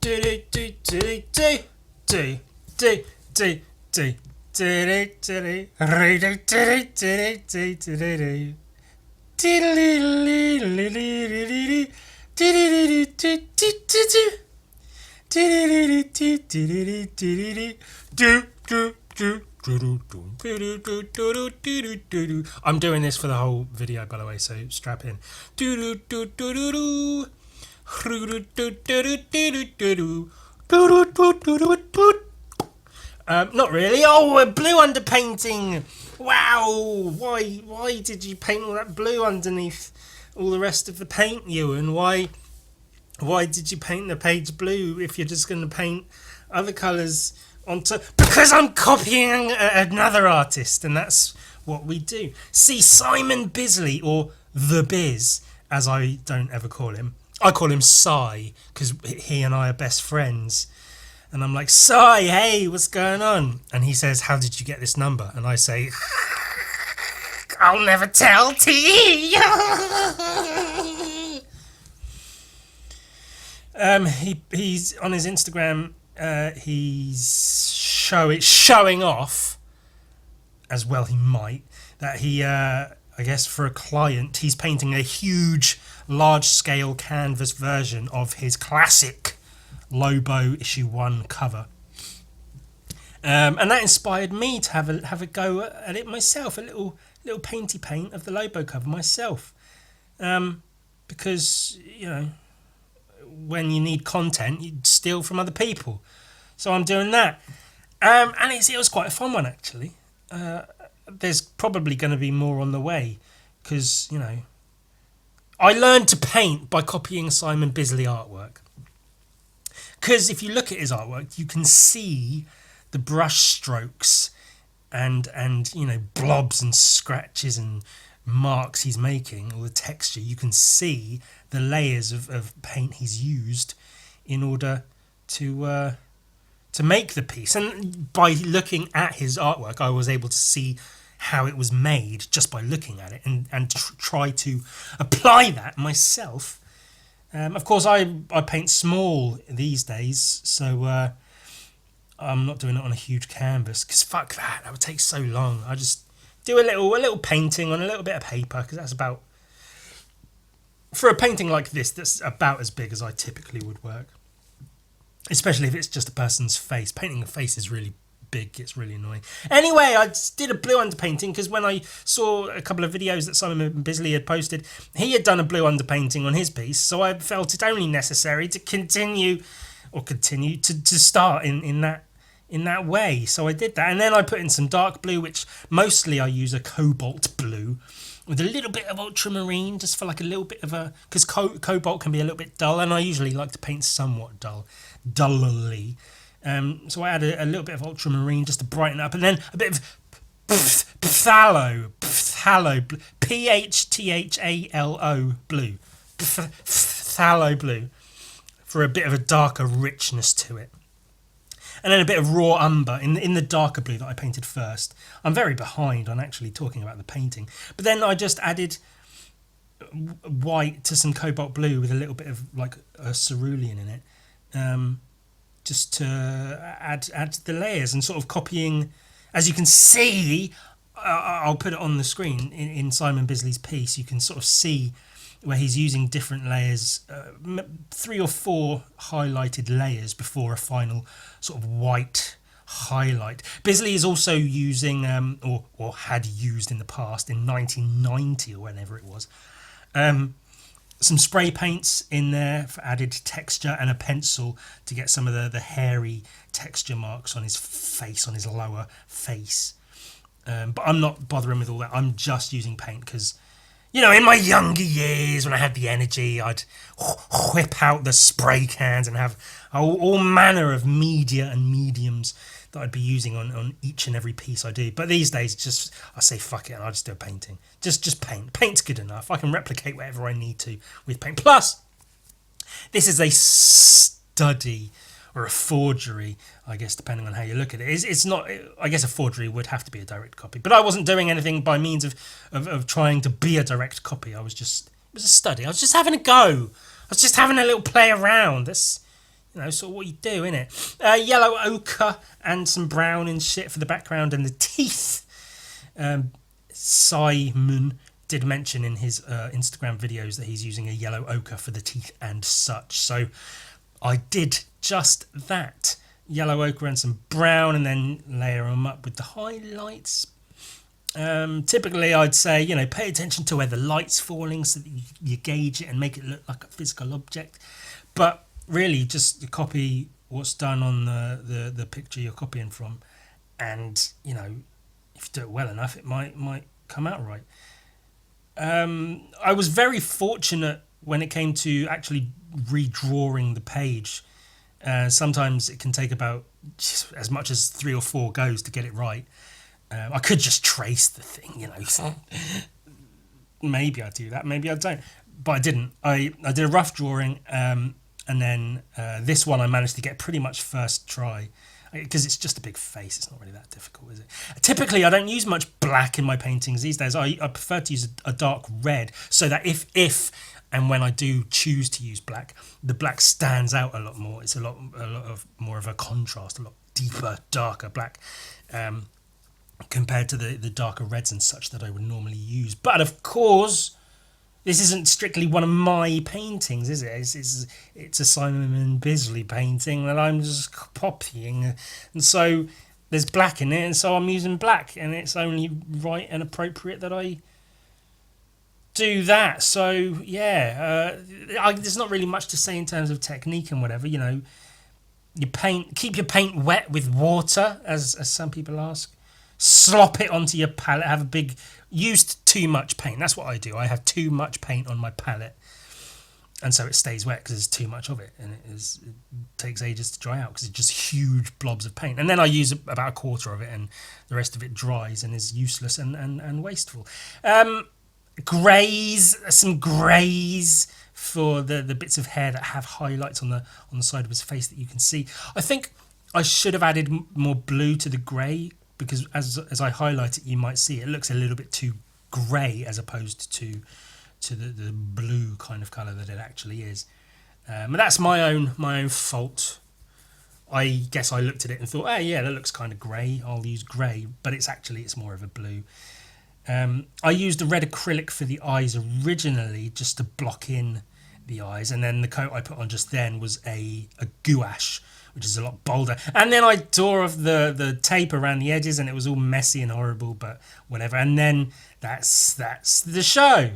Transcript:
I'm doing this for the whole video, by the way, so strap in. Not really. Oh, a blue underpainting. Wow. Why did you paint all that blue underneath all the rest of the paint, Ewan? Why did you paint the page blue if you're just going to paint other colours onto? Because I'm copying another artist, and that's what we do. See, Simon Bisley, or The Biz, as I don't ever call him. I call him Si, because he and I are best friends. And I'm like, Si, hey, what's going on? And he says, how did you get this number? And I say, I'll never tell T. He's on his Instagram. He's showing off, as well he might, that he, I guess for a client, he's painting a huge, large-scale canvas version of his classic Lobo issue 1 cover. And that inspired me to have a go at it myself, a little painty paint of the Lobo cover myself. Because, you know, when you need content, you steal from other people. So I'm doing that. And it was quite a fun one, actually. There's probably going to be more on the way, because, you know, I learned to paint by copying Simon Bisley artwork. Because if you look at his artwork, you can see the brush strokes and you know, blobs and scratches and marks he's making, or the texture. You can see the layers of paint he's used in order to make the piece. And by looking at his artwork, I was able to see how it was made just by looking at it, and try to apply that myself. Of course, I paint small these days, so I'm not doing it on a huge canvas, because fuck that would take so long. I just do a little painting on a little bit of paper, because that's about, for a painting like this, that's about as big as I typically would work. Especially if it's just a person's face. Painting a face is really big, it's really annoying. Anyway, I just did a blue underpainting because when I saw a couple of videos that Simon Bisley had posted, he had done a blue underpainting on his piece, so I felt it only necessary to continue to start in that way. So I did that, and then I put in some dark blue, which mostly I use a cobalt blue with a little bit of ultramarine, just for like a little bit of a, because cobalt can be a little bit dull, and I usually like to paint somewhat dully. So I added a little bit of ultramarine just to brighten up, and then a bit of phthalo, PHTHALO blue, phthalo blue, for a bit of a darker richness to it. And then a bit of raw umber in the darker blue that I painted first. I'm very behind on actually talking about the painting. But then I just added white to some cobalt blue with a little bit of like a cerulean in it. Just to add the layers and sort of copying, as you can see, I'll put it on the screen in Simon Bisley's piece. You can sort of see where he's using different layers, 3 or 4 highlighted layers before a final sort of white highlight. Bisley is also using, or had used in the past, in 1990 or whenever it was, some spray paints in there for added texture, and a pencil to get some of the hairy texture marks on his face, on his lower face. But I'm not bothering with all that. I'm just using paint because, you know, in my younger years when I had the energy, I'd whip out the spray cans and have all manner of media and mediums that I'd be using on each and every piece I do. But these days, just I say fuck it and I just do a painting. Just paint. Paint's good enough. I can replicate whatever I need to with paint. Plus, this is a study or a forgery, I guess, depending on how you look at it. It's not. I guess a forgery would have to be a direct copy. But I wasn't doing anything by means of trying to be a direct copy. It was a study. I was just having a go. I was just having a little play around. sort of what you do, innit? Yellow ochre and some brown and shit for the background and the teeth. Simon did mention in his Instagram videos that he's using a yellow ochre for the teeth and such. So I did just that. Yellow ochre and some brown, and then layer them up with the highlights. Typically, I'd say, pay attention to where the light's falling so that you gauge it and make it look like a physical object. But really, just copy what's done on the picture you're copying from, and if you do it well enough, it might come out right. I was very fortunate when it came to actually redrawing the page. Sometimes it can take about as much as 3 or 4 goes to get it right. I could just trace the thing, Maybe I do that, maybe I don't. But I didn't. I did a rough drawing, and then this one I managed to get pretty much first try. Because it's just a big face, it's not really that difficult, is it? Typically, I don't use much black in my paintings these days. I prefer to use a dark red, so that if and when I do choose to use black, the black stands out a lot more. It's a lot of more of a contrast, a lot deeper, darker black, compared to the darker reds and such that I would normally use. But of course, this isn't strictly one of my paintings, is it? It's a Simon Bisley painting that I'm just copying. And so there's black in it, and so I'm using black. And it's only right and appropriate that I do that. So, yeah, there's not really much to say in terms of technique and whatever. You keep your paint wet with water, as some people ask. Slop it onto your palette. Used too much paint. That's what I do. I have too much paint on my palette, and so it stays wet because there's too much of it, and it takes ages to dry out because it's just huge blobs of paint. And then I use about a quarter of it, and the rest of it dries and is useless and wasteful. Some greys for the bits of hair that have highlights on the side of his face that you can see. I think I should have added more blue to the grey, because as I highlight it, you might see it looks a little bit too grey as opposed to the blue kind of colour that it actually is. But that's my own fault. I guess I looked at it and thought, oh yeah, that looks kind of grey, I'll use grey, but it's more of a blue. I used a red acrylic for the eyes originally, just to block in the eyes, and then the coat I put on just then was a gouache, which is a lot bolder. And then I tore off the tape around the edges, and it was all messy and horrible, but whatever. And then that's the show.